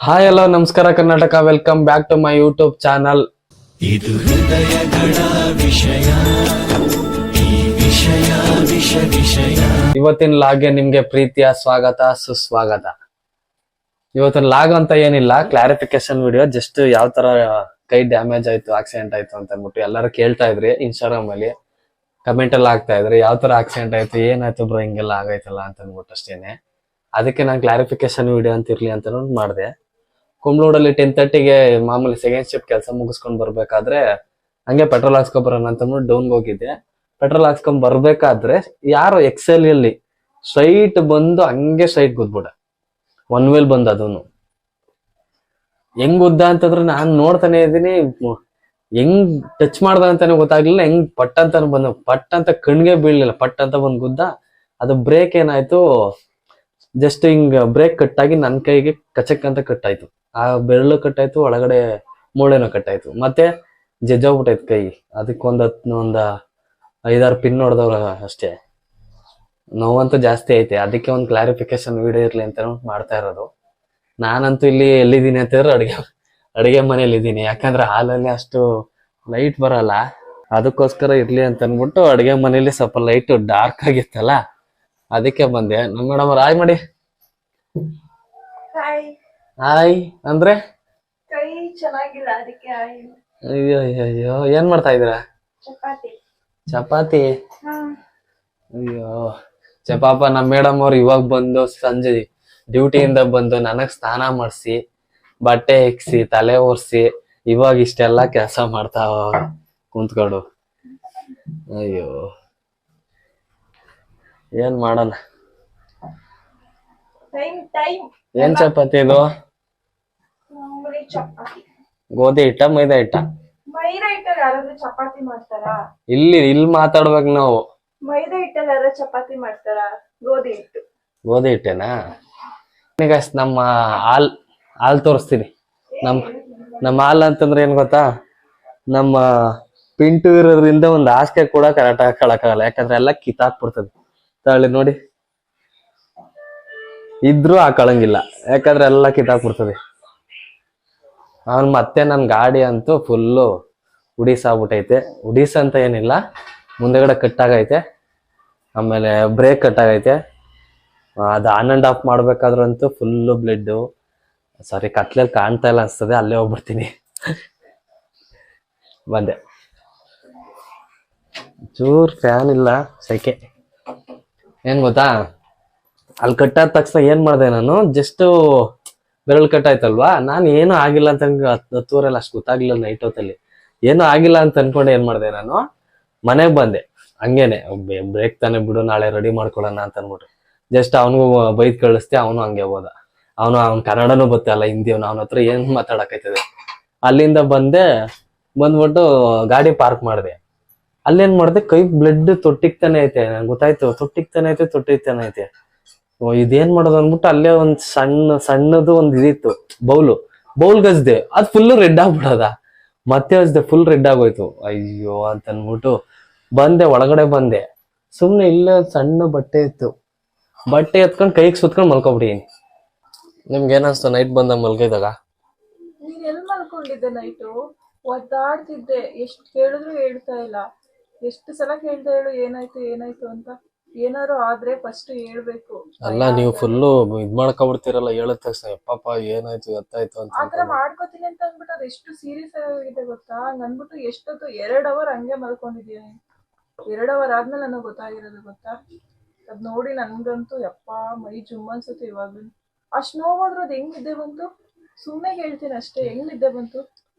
Hi hello ನಮಸ್ಕಾರ Karnataka, welcome back to my YouTube channel. ಇದು ಹೃದಯಗಳ ವಿಷಯ, ಈ ವಿಷಯ ವಿಷಯ. ಇವತ್ತಿನ ಲಾಗ್ಗೆ ನಿಮ್ಗೆ ಪ್ರೀತಿಯ ಸ್ವಾಗತ ಸುಸ್ವಾಗತ. ಇವತ್ತಿನ ಲಾಗ್ ಅಂತ ಏನಿಲ್ಲ, ಕ್ಲಾರಿಫಿಕೇಶನ್ ವಿಡಿಯೋ. ಜಸ್ಟ್ ಯಾವ ತರ ಕೈ ಡ್ಯಾಮೇಜ್ ಆಯ್ತು, ಆಕ್ಸಿಡೆಂಟ್ ಆಯ್ತು ಅಂತ ಅಂದ್ಬಿಟ್ಟು ಎಲ್ಲರೂ ಕೇಳ್ತಾ ಇದ್ರಿ ಇನ್ಸ್ಟಾಗ್ರಾಮ್ ಅಲ್ಲಿ, ಕಮೆಂಟ್ ಎಲ್ಲ ಆಗ್ತಾ ಇದ್ರಿ ಯಾವ ತರ ಆಕ್ಸಿಡೆಂಟ್ ಆಯ್ತು, ಏನಾಯ್ತು ಬ್ರೋ ಹಿಂಗೆಲ್ಲ ಆಗೈತಲ್ಲ ಅಂತ ಅಂದ್ಬಿಟ್ಟು ಅಷ್ಟೇನೆ. ಅದಕ್ಕೆ ನಾನು ಕ್ಲಾರಿಫಿಕೇಶನ್ ವಿಡಿಯೋ ಅಂತ ಇರ್ಲಿ ಅಂತ ಮಾಡಿದೆ. ಕುಂಬ್ಳೂರಲ್ಲಿ 10:30ಗೆ ಮಾಮೂಲಿ ಸೆಕೆಂಡ್ ಶಿಫ್ಟ್ ಕೆಲಸ ಮುಗಿಸ್ಕೊಂಡ್ ಬರ್ಬೇಕಾದ್ರೆ ಹಂಗೆ ಪೆಟ್ರೋಲ್ ಹಾಕ್ಸ್ಕೊಂಡ್ ಬರೋಣ ಅಂತಂದ್ಬಿಟ್ಟು ಡೌನ್ಗೆ ಹೋಗಿದ್ದೆ. ಪೆಟ್ರೋಲ್ ಹಾಕ್ಸ್ಕೊಂಡ್ ಬರ್ಬೇಕಾದ್ರೆ ಯಾರೋ ಎಕ್ಸೆಲ್ ಅಲ್ಲಿ ಸ್ಟ್ರೈಟ್ ಬಂದು ಹಂಗೆ ಸ್ಟ್ರೈಟ್ ಗುದ್ಬಿಡ, ಒನ್ ವೇಲ್ ಬಂದ್. ಅದನ್ನು ಹೆಂಗ್ ಗುದ್ದ ಅಂತಂದ್ರೆ ನಾನ್ ನೋಡ್ತಾನೆ ಇದ್ದೀನಿ, ಹೆಂಗ್ ಟಚ್ ಮಾಡ್ದ ಅಂತಾನೆ ಗೊತ್ತಾಗ್ಲಿಲ್ಲ. ಹೆಂಗ್ ಪಟ್ ಅಂತ ಬಂದ, ಪಟ್ ಅಂತ ಕಣ್ಗೆ ಬೀಳ್ಲಿಲ್ಲ, ಪಟ್ ಅಂತ ಬಂದ್ ಗುದ್ದ. ಅದು ಬ್ರೇಕ್ ಏನಾಯ್ತು, ಜಸ್ಟ್ ಹಿಂಗ್ ಬ್ರೇಕ್ ಕಟ್ಟಾಗಿ ನನ್ ಕೈಗೆ ಕಚಕ್ ಅಂತ ಕಟ್ಟಾಯ್ತು. ಆ ಬೆರಳು ಕಟ್ಟಾಯ್ತು, ಒಳಗಡೆ ಮೂಳೆನೂ ಕಟ್ಟಾಯ್ತು, ಮತ್ತೆ ಜಜ್ಜೋಗ್ಬಿಟ್ಟೈತು ಕೈ. ಅದಕ್ಕೊಂದ್ 5-6 ಪಿನ್ ಹೊಡೆದವ್ರ ಅಷ್ಟೇ. ನೋವಂತೂ ಜಾಸ್ತಿ ಐತೆ. ಅದಕ್ಕೆ ಒಂದು ಕ್ಲಾರಿಫಿಕೇಶನ್ ವಿಡಿಯೋ ಇರ್ಲಿ ಅಂತ ಮಾಡ್ತಾ ಇರೋದು. ನಾನಂತೂ ಇಲ್ಲಿ ಎಲ್ಲಿದ್ದೀನಿ ಅಂತಂದ್ರೆ ಅಡಿಗೆ ಮನೇಲಿ ಇದ್ದೀನಿ. ಯಾಕಂದ್ರೆ ಹಾಲಲ್ಲಿ ಅಷ್ಟು ಲೈಟ್ ಬರಲ್ಲ, ಅದಕ್ಕೋಸ್ಕರ ಇರ್ಲಿ ಅಂತ ಅನ್ಬಿಟ್ಟು ಅಡಿಗೆ ಮನೇಲಿ ಸ್ವಲ್ಪ ಲೈಟ್ ಡಾರ್ಕ್ ಆಗಿತ್ತಲ್ಲ, ಅದಕ್ಕೆ ಬಂದೆ. ನಮ್ಮ ಮೇಡಮ್ ಅವ್ರು ಹಾಯ್ ಮಾಡಿ. ಹಾಯ್ ಅಂದ್ರೆ ಕೈ ಚೆನ್ನಾಗಿಲ್ಲ, ಅದಕ್ಕೆ ಅಯ್ಯೋ ಅಯ್ಯೋ, ಏನ್ ಮಾಡ್ತಾ ಇದೀರಾ? ಚಪಾತಿ. ಅಯ್ಯೋ ಪಾಪ ನಮ್ಮ ಮೇಡಮ್ ಅವ್ರು ಇವಾಗ ಬಂದು ಸಂಜೆ ಡ್ಯೂಟಿಯಿಂದ ಬಂದು ನನಗ್ ಸ್ನಾನ ಮಾಡಿಸಿ, ಬಟ್ಟೆ ಇಕ್ಸಿ, ತಲೆ ಒರ್ಸಿ, ಇವಾಗ ಇಷ್ಟೆಲ್ಲಾ ಕೆಲಸ ಮಾಡ್ತಾ ಕುಂತ್ಕೊಡು. ಅಯ್ಯೋ ಏನ್ ಮಾಡೋಣ. ಏನ್ ಚಪಾತಿ ಇದು? ಗೋಧಿ ಹಿಟ್ಟ ಮೈದಾ ಹಿಟ್ಟ? ಮೈದಾ ಹಿಟ್ಟಲ್ಲಿ ಯಾರಾದ್ರೂ ಚಪಾತಿ ಮಾಡ್ತಾರಾ? ಇಲ್ಲಿ ಮಾತಾಡ್ಬೇಕು ನಾವು. ಮೈದಾ ಹಿಟ್ಟಲ್ಲಿ ಯಾರು ಚಪಾತಿ ಮಾಡ್ತಾರಾ? ಗೋಧಿ ಹಿಟ್ಟು. ಗೋಧಿ ಹಿಟ್ಟೇನಾ? ಈಗ ನಮ್ಮ ಹಾಲ್ ತೋರಿಸ್ತೀನಿ. ನಮ್ಮ ಹಾಲ್ ಅಂತಂದ್ರೆ ಏನ್ ಗೊತ್ತಾ, ನಮ್ಮ ಪಿಂಟು ಇರೋದ್ರಿಂದ ಒಂದು ಹಾಸಿಗೆ ಕೂಡ ಕರೆಕ್ಟ್ ಆಗಿ ಕಳಕಾಗಲ್ಲ, ಯಾಕಂದ್ರೆ ಎಲ್ಲ ಕಿತ್ತಾಕ್ಬಿಡ್ತದೆ. ತಳಿ ನೋಡಿ, ಇದ್ರೂ ಹಾಕಳಂಗಿಲ್ಲ, ಯಾಕಂದ್ರೆ ಎಲ್ಲ ಕಿತ್ತಾಕ್ಬಿಡ್ತದೆ. ಅವ್ನು ಮತ್ತೆ ನನ್ ಗಾಡಿ ಅಂತೂ ಫುಲ್ಲು ಉಡೀಸಾಗ್ಬಿಟ್ಟೈತೆ. ಉಡೀಸ್ ಅಂತ ಏನಿಲ್ಲ, ಮುಂದೆಗಡೆ ಕಟ್ಟಾಗೈತೆ, ಆಮೇಲೆ ಬ್ರೇಕ್ ಕಟ್ಟಾಗೈತೆ. ಅದು ಆನ್ ಅಂಡ್ ಆಫ್ ಮಾಡ್ಬೇಕಾದ್ರಂತೂ ಫುಲ್ಲು ಬ್ಲಡ್. ಸಾರಿ, ಕತ್ಲಲ್ಲಿ ಕಾಣ್ತಾ ಇಲ್ಲ ಅನ್ಸ್ತದೆ, ಅಲ್ಲೇ ಹೋಗ್ಬಿಡ್ತೀನಿ. ಬಂದೆ. ಚೂರ್ ಫ್ಯಾನ್ ಇಲ್ಲ, ಸೆಕೆ. ಏನ್ ಗೊತ್ತಾ, ಅಲ್ಲಿ ಕಟ್ಟಾದ ತಕ್ಷಣ ಏನ್ ಮಾಡ್ದೆ ನಾನು, ಜಸ್ಟ್ ಬೆರಳು ಕಟ್ಟಾಯ್ತಲ್ವಾ, ನಾನು ಏನೂ ಆಗಿಲ್ಲ ಅಂತ 10:00 ಅಷ್ಟು ಗೊತ್ತಾಗ್ಲಿಲ್ಲ ನೈಟ್ ಹೊತ್ತಲ್ಲಿ. ಏನೂ ಆಗಿಲ್ಲ ಅಂತ ಅನ್ಕೊಂಡೆ ಏನ್ ಮಾಡ್ದೆ, ನಾನು ಮನೆಗ್ ಬಂದೆ. ಹಂಗೇನೆ ಬ್ರೇಕ್ ತಾನೆ ಬಿಡು, ನಾಳೆ ರೆಡಿ ಮಾಡ್ಕೊಳೋಣ ಅಂತ ಅನ್ಬಿಟ್ಟು ಜಸ್ಟ್ ಅವನಿಗೂ ಬೈದ್ ಕಳಿಸ್ತೆ. ಅವನು ಹಂಗೆ ಹೋದ. ಅವ್ನ ಕನ್ನಡನೂ ಗೊತ್ತಲ್ಲ, ಹಿಂದಿ. ಅವನ ಹತ್ರ ಏನ್ ಮಾತಾಡಕೈತದೆ. ಅಲ್ಲಿಂದ ಬಂದ್ಬಿಟ್ಟು ಗಾಡಿ ಪಾರ್ಕ್ ಮಾಡಿದೆ. ಅಲ್ಲೇನ್ ಮಾಡ್ದೆ, ಕೈ ಬ್ಲಡ್ ತೊಟ್ಟಿಗ್ತಾನೆ ಐತೆ. ನಂಗೆ ಗೊತ್ತಾಯ್ತು, ತೊಟ್ಟಿಗ್ತಾನೆ ಐತೆ. ಇದೇನ್ ಮಾಡೋದು ಅಂದ್ಬಿಟ್ಟು ಅಲ್ಲೇ ಒಂದ್ ಸಣ್ಣದು ಒಂದ್ ಇದಿತ್ತು, ಬೌಲ್ ಗಜ್ದೆ. ಅದ್ ಫುಲ್ ರೆಡ್ ಆಗ್ಬಿಡದ. ಮತ್ತೆ ಹಚ್ದೆ, ಫುಲ್ ರೆಡ್ ಆಗೋಯ್ತು. ಅಯ್ಯೋ ಅಂತ ಅನ್ಬಿಟ್ಟು ಒಳಗಡೆ ಬಂದೆ. ಸುಮ್ನೆ ಇಲ್ಲೇ ಸಣ್ಣ ಬಟ್ಟೆ ಇತ್ತು, ಬಟ್ಟೆ ಎತ್ಕೊಂಡ್ ಕೈಗೆ ಸುತ್ಕೊಂಡ್ ಮಲ್ಕೊಬಿಟ್ಟಿನಿ. ನಿಮ್ಗೆ ಏನಿಸ್ತು ನೈಟ್ ಬಂದ ಮಲ್ಗಿದಾಗ? ನೀನ್ ಎಲ್ ಮಲ್ಕೊಂಡಿದ್ದೆ ನೈಟು? ಒದ್ದಾಡ್ತಿದ್ದೆ, ಎಷ್ಟ್ ಕೇಳಿದ್ರು ಹೇಳ್ತಾ ಇಲ್ಲ. ಎಷ್ಟು ಸಲ ಕೇಳ್ತಾ ಹೇಳು, ಏನಾಯ್ತು ಅಂತ. ಏನಾರು ಆದ್ರೆ ಫಸ್ಟ್ ಹೇಳ್ಬೇಕು. ಅಲ್ಲ, ನೀವು ಫುಲ್ಲು ಇದ್ ಮಾಡ್ಕೊಬಿಡ್ತೀರಲ್ಲ ಹೇಳಿದ ತಕ್ಷಣ. ಯಪ್ಪಪ್ಪ ಏನಾಯ್ತು ಎತ್ತಾಯ್ತು ಅಂತ ಆತರ ಮಾಡ್ಕೋತೀನಿ ಅಂತ ಅಂದ್ಬಿಟ್ಟು ಅದು ಎಷ್ಟು ಸೀರಿಯಸ್ ಆಗಿದೆ ಗೊತ್ತಾ. ಹಂಗನ್ಬಿಟ್ಟು ಎಷ್ಟೊತ್ತು 2 ಅವರ್ ಹಂಗೆ ಮಲ್ಕೊಂಡಿದ್ದೀನಿ. 2 ಅವರ್ ಆದ್ಮೇಲೆ ನನಗೆ ಗೊತ್ತಾಗಿರೋದು ಗೊತ್ತಾ. ಅದ್ ನೋಡಿ ನನ್ಗಂತೂ ಯಪ್ಪ ಮೈ ಜುಮ್ ಅನ್ಸುತ್ತೆ ಇವಾಗ್ಲೂ. ಅಷ್ಟ್ ನೋವಾದ್ರೂ ಅದು ಹೆಂಗ್ ನಿದ್ದೆ ಬಂತು? ಸುಮ್ಮನೆ ಹೇಳ್ತೀನಿ ಅಷ್ಟೇ, ಹೆಂಗ್ ನಿದ್ದೆ ಬಂತು?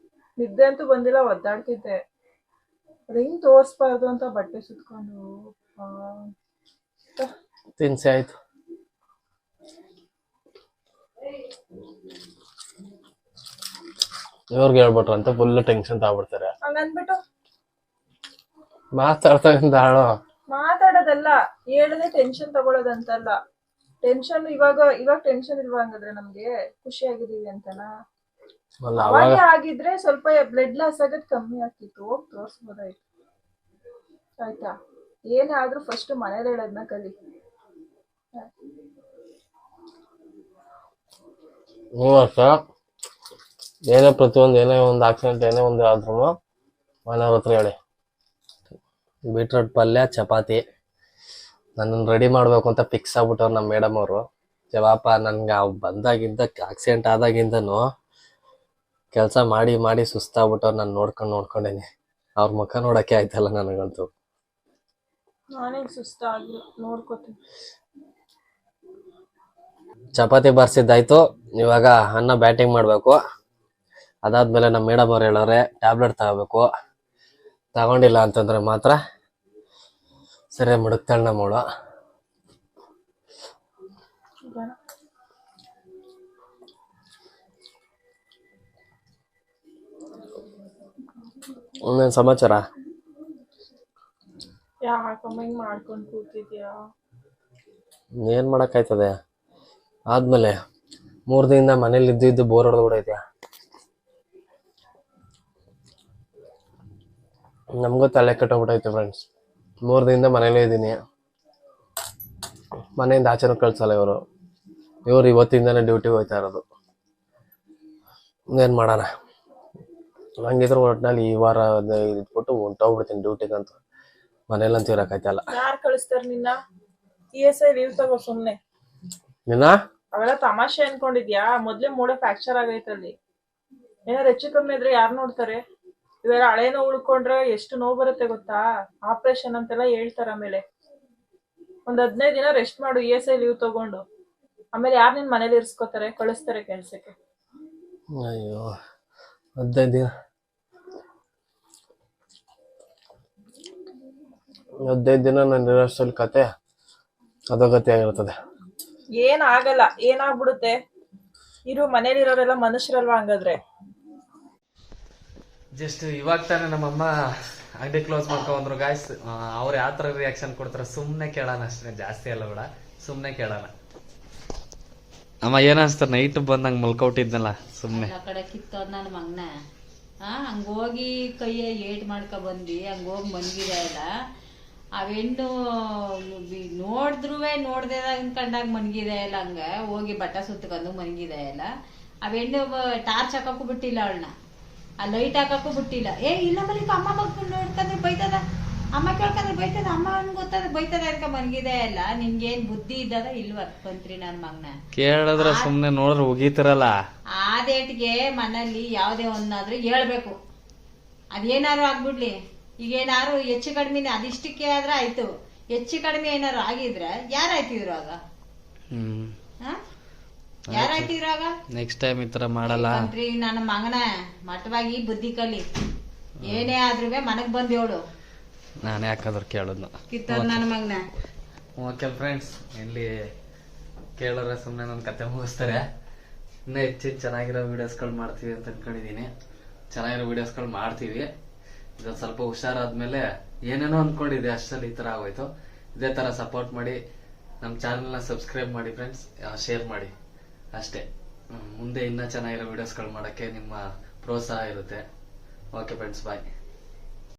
ನಿದ್ದೆ ಅಂತೂ ಬಂದಿಲ್ಲ, ಒದ್ದಾಡ್ತಿದ್ದೆ. ಅದ್ ಹೆಂಗ್ ತೋರ್ಸ್ಬಾರ್ದು ಅಂತ ಬಟ್ಟೆ ಸುತ್ಕೊಂಡು ತಿನ್ಸಿ ಆಯ್ತು. ಇವ್ರಿಗೆ ಹೇಳ್ಬಿಟ್ರು ಅಂತ ಫುಲ್ ಟೆನ್ಷನ್ ತಗೊಬಿಡ್ತಾರೆ. ಹಂಗನ್ಬಿಟ್ಟು ಮಾತಾಡೋದಲ್ಲ, ಹೇಳಿದ್ರೆ ಟೆನ್ಷನ್ ತಗೊಳ್ಳೋದಂತಲ್ಲ. ಟೆನ್ಷನ್ ಇವಾಗ ಟೆನ್ಷನ್ ಇಲ್ವಾ ಹಂಗಾದ್ರೆ? ನಮ್ಗೆ ಖುಷಿ ಆಗಿದೀವಿ ಅಂತನಾ? ಅವಾಗೆ ಆಗಿದ್ರೆ ಸ್ವಲ್ಪ ಬ್ಲಡ್ ಲಾಸ್ ಆಗೋದ್ ಕಮ್ಮಿ ಆಗ್ತಿತ್ತು, ಹೋಗಿ ತೋರ್ಸ್ಬೋದಾಯ್ತು. ಆಯ್ತಾ? ಏನೇ ಆದ್ರೂ ಫಸ್ಟ್ ಮನೇಲಿ ಹೇಳೋದನ್ನ ಕಲಿ. ಮೂವತ್ತ ಏನೇ ಪ್ರತಿಯೊಂದು ಏನೇ ಒಂದು ಆಕ್ಸಿಡೆಂಟ್ ಏನೇ ಒಂದು ಆದ್ರೂ ಮನೆಯವ್ರ ಹತ್ರ ಹೇಳಿ. ಬೀಟ್ರೋಟ್ ಪಲ್ಯ ಚಪಾತಿ ನನ್ನನ್ನು ರೆಡಿ ಮಾಡಬೇಕು ಅಂತ ಫಿಕ್ಸ್ ಆಗ್ಬಿಟ್ಟವ್ರು ನಮ್ಮ ಮೇಡಮ್ ಅವರು. ಜವಾಪ ನನ್ಗೆ ಬಂದಾಗಿಂದ ಆಕ್ಸಿಡೆಂಟ್ ಆದಾಗಿಂದನು ಕೆಲಸ ಮಾಡಿ ಮಾಡಿ ಸುಸ್ತಾಗ್ಬಿಟ್ಟವ್ರು. ನಾನು ನೋಡ್ಕೊಂಡೇನಿ, ಅವ್ರ ಮುಖ ನೋಡೋಕ್ಕೆ ಆಯ್ತಲ್ಲ ನನಗಂತೂ. ನಾನೇನು ಸುಸ್ತಾಗಿಲ್ಲ, ನೋಡ್ಕೋತೀನಿ. ಚಪಾತಿ ಬಾರಿಸಿದ್ದಾಯ್ತು, ಇವಾಗ ಅನ್ನ ಬ್ಯಾಟಿಂಗ್ ಮಾಡಬೇಕು. ಅದಾದ್ಮೇಲೆ ನಮ್ಮ ಮೇಡಮ್ ಅವ್ರು ಹೇಳೋರೆ ಟ್ಯಾಬ್ಲೆಟ್ ತಗೋಬೇಕು, ತಗೊಂಡಿಲ್ಲ ಅಂತಂದ್ರೆ ಮಾತ್ರ ಸರಿ ಮುಡುಕ್ತಾಳೆ ನಮ್ಮವಳು. ಇನ್ನೇನು ಸಮಾಚಾರ? ಯಾಕಮ್ಮ ಹಿಂಗ್ ಮಾಡ್ಕೊಂಡು ಕೂತಿದ್ಯಾ? ಏನ್ ಮಾಡಕ್ಕಾಯ್ತದೆ? ಆದ್ಮೇಲೆ 3 ದಿನದಿಂದ ಮನೇಲಿ ಇದ್ದು ಬೋರ್ ಹೊಡೆದು ಬಿಡೈತೆ. ನಮಗೂ ತಲೆ ಕೆಟ್ಟೋಗ್ಬಿಟ್ಟೈತೆ ಫ್ರೆಂಡ್ಸ್. 3 ದಿನದಿಂದ ಮನೇಲೇ ಇದ್ದೀನಿ, ಮನೆಯಿಂದ ಆಚೆನೂ ಕಳ್ಸಲ್ಲ ಇವರು ಇವತ್ತಿಂದಾನೇ ಡ್ಯೂಟಿಗೆ ಹೋಗ್ತಾ ಇರೋದು. ಏನ್ ಮಾಡೋಣ, ಹಂಗಿದ್ರು ಒಟ್ಟಿನಲ್ಲಿ ಈ ವಾರ ಇಟ್ಬಿಟ್ಟು ಹೊಂಟೋಗ್ಬಿಡ್ತೀನಿ ಡ್ಯೂಟಿಗಂತ. ಮನೇಲಂತೂ ಇರಕ್ಕಾಯ್ತಲ್ಲ. ಯಾರು ಕಳಿಸ್ತಾರ ನಿನ್ನ? ESI ಲೀವ್ ತಗೋ ಸುಮ್ನೆ. ನಿನ್ನ ಅವೆಲ್ಲ ತಮಾಷೆ ಅನ್ಕೊಂಡಿದ್ಯಾ? ಮೊದ್ಲೇ ಮೂಳೆ ಫ್ರಾಕ್ಚರ್ ಆಗೈತಲ್ಲಿ, ಏನಾರು ಹೆಚ್ಚು ಕಮ್ಮಿ ಇದ್ರೆ ಯಾರು ನೋಡ್ತಾರೆ? ಇವೆಲ್ಲ ಹಳೆ ನೋವು ಉಳ್ಕೊಂಡ್ರೆ ಎಷ್ಟು ನೋವು ಬರುತ್ತೆ ಗೊತ್ತಾ? ಆಪರೇಷನ್ ಅಂತೆಲ್ಲ ಹೇಳ್ತಾರ. ಆಮೇಲೆ ಒಂದ್ 15 ದಿನ ರೆಸ್ಟ್ ಮಾಡು, ESI ಲೀವ್ ತಗೊಂಡು. ಆಮೇಲೆ ಯಾರು ನಿನ್ ಮನೇಲಿ ಇರ್ಸ್ಕೊತಾರೆ, ಕಳಿಸ್ತಾರೆ ಕೆಲ್ಸಕ್ಕೆ? ಅಯ್ಯೋ 15 ದಿನ 15 ದಿನ ನನ್ನ ಇರೋಷ್ಟಲ್ಲಿ ಕತೆ ಅಧೋಗತಿ ಆಗಿರ್ತದೆ. ಏನ್ ಆಗಲ್ಲ, ಏನಾಗ್ಬಿಡುತ್ತೆ? ಇರು, ಮನೇಲಿ ಇರೋರೆಲ್ಲ ಮನುಷ್ಯರಲ್ವಾ ಹಂಗಾದ್ರೆ? ಜಸ್ಟ್ ಇವಾಗ ತಾನೇ ನಮ್ಮಮ್ಮ ಅಂಗಡಿ ಕ್ಲೋಸ್ ಮಾಡ್ಕೊಂಡ್ರು ಗಾಯ್ಸ್. ಅವ್ರು ಯಾವ ತರ ರಿಯಾಕ್ಷನ್ ಕೊಡ್ತಾರೆ ಸುಮ್ನೆ ಕೇಳೋಣ ಅಷ್ಟೇ, ಜಾಸ್ತಿ ಅಲ್ಲ ಬೇಡ, ಸುಮ್ನೆ ಕೇಳೋಣ. ಅಮ್ಮ ಏನ್ ಅನ್ಸ್ತಾರ? ನೈಟ್ ಬಂದಂಗ ಮಲ್ಕೊಟ್ಟಿದ್ನಲ್ಲ ಸುಮ್ನೆ. ಆ ಕಡೆ ಕಿತ್ತೋದ್ ನನ್ನ ಮಗನ ಹಂಗೋಗಿ ಕೈಯ ಏಟ್ ಮಾಡ್ಕೊ ಬಂದಿ, ಹಂಗೋಗಿ ಮನ್ಗಿದೆ ಇಲ್ಲ. ಅವೆಣ್ಣು ನೋಡ್ದೆ ಕಂಡಾಗ ಮನ್ಗಿದೆ ಇಲ್ಲ, ಹಂಗ ಹೋಗಿ ಬಟ್ಟ ಸುತ್ತಕೊಂಡು ಮನ್ಗಿದೆ ಇಲ್ಲ. ಅವೆಣ್ಣು ಟಾರ್ಚ್ ಹಾಕಕ್ಕೂ ಬಿಟ್ಟಿಲ್ಲ ಅವಳನ್ನ, ಆ ಲೈಟ್ ಹಾಕಕ್ಕೂ ಬಿಟ್ಟಿಲ್ಲ. ಇಲ್ಲ ಮಲಿಕ ಅಮ್ಮ ಮಗ್ಕೊಂಡು ನೋಡ್ಕೊಂಡ್ರೆ ಬೈತದ, ಅಮ್ಮ ಕೇಳ್ಕೊಂಡ್ರೆ ಬೈತದ, ಅಮ್ಮ ಗೊತ್ತದ ಬೈತದ ಅನ್ಕ ಮನ್ಗಿದೆ ಇಲ್ಲ. ನಿನ್ಗೇನ್ ಬುದ್ಧಿ ಇದ್ದದ ಇಲ್ವ ಬಂತ್ರಿ ನನ್ ಮಗನ? ಕೇಳಿದ್ರೆ ಸುಮ್ನೆ ನೋಡ್ರೆ ಉಗೀತಿರಲ್ಲ. ಆ ಡೇಟ್ಗೆ ಮನೇಲಿ ಯಾವ್ದೇ ಒಂದಾದ್ರೂ ಹೇಳ್ಬೇಕು. ಅದೇನಾರು ಆಗ್ಬಿಡ್ಲಿ, ಈಗ ಏನಾರು ಹೆಚ್ಚು ಕಡಿಮೆ ಅದಿಷ್ಟಕ್ಕೆ ಆದ್ರೆ ಆಯ್ತು, ಹೆಚ್ಚು ಕಡಿಮೆ ಏನಾರು ಆಗಿದ್ರೆ ಯಾರಾಯ್ತಿದ್ರು ಆಗ? ಯಾರಾಯ್ತಿದ್ರು ಆಗ? ನೆಕ್ಸ್ಟ್ ಟೈಮ್ ಈ ತರ ಮಾಡಲ್ಲ. ನನ್ನ ಮಗನ ಮಟ್ಟವಾಗಿ ಬುದ್ಧಿ ಕಲಿ, ಏನೇ ಆದ್ರೂ ಮನಗ್ ಬಂದ್ ಹೇಳು. ನಾನು ಯಾಕಾದ್ರೂ ಕೇಳೋದ್ನ ಕಿತ್ತೋದ್ ನನ್ನ ಮಗನ. ಓಕೆ ಫ್ರೆಂಡ್ಸ್, ಇಲ್ಲಿ ಕೇಳೋರೆ ಸುಮ್ಮನೆ ನನ್ನ ಕತೆ ಮುಗಿಸ್ತಾರೆ. ಇನ್ನೂ ಹೆಚ್ಚು ಚೆನ್ನಾಗಿರೋ ವಿಡಿಯೋಸ್ಗಳು ಮಾಡ್ತೀವಿ ಅಂತ ಅನ್ಕೊಂಡಿದೀನಿ. ಚೆನ್ನಾಗಿರೋ ವಿಡಿಯೋಸ್ಗಳು ಮಾಡ್ತೀವಿ. ಇದೊಂದು ಸ್ವಲ್ಪ ಹುಷಾರಾದ್ಮೇಲೆ ಏನೇನೋ ಅನ್ಕೊಂಡಿದ್ದೆ, ಅಷ್ಟರಲ್ಲಿ ಈ ತರ ಆಗೋಯ್ತು. ಇದೇ ತರ ಸಪೋರ್ಟ್ ಮಾಡಿ, ನಮ್ಮ ಚಾನಲ್ನ ಸಬ್ಸ್ಕ್ರೈಬ್ ಮಾಡಿ ಫ್ರೆಂಡ್ಸ್, ಶೇರ್ ಮಾಡಿ ಅಷ್ಟೇ. ಮುಂದೆ ಇನ್ನೂ ಚೆನ್ನಾಗಿರೋ ವಿಡಿಯೋಸ್ಗಳು ಮಾಡೋಕ್ಕೆ ನಿಮ್ಮ ಪ್ರೋತ್ಸಾಹ ಇರುತ್ತೆ. ಓಕೆ ಫ್ರೆಂಡ್ಸ್, ಬಾಯ್.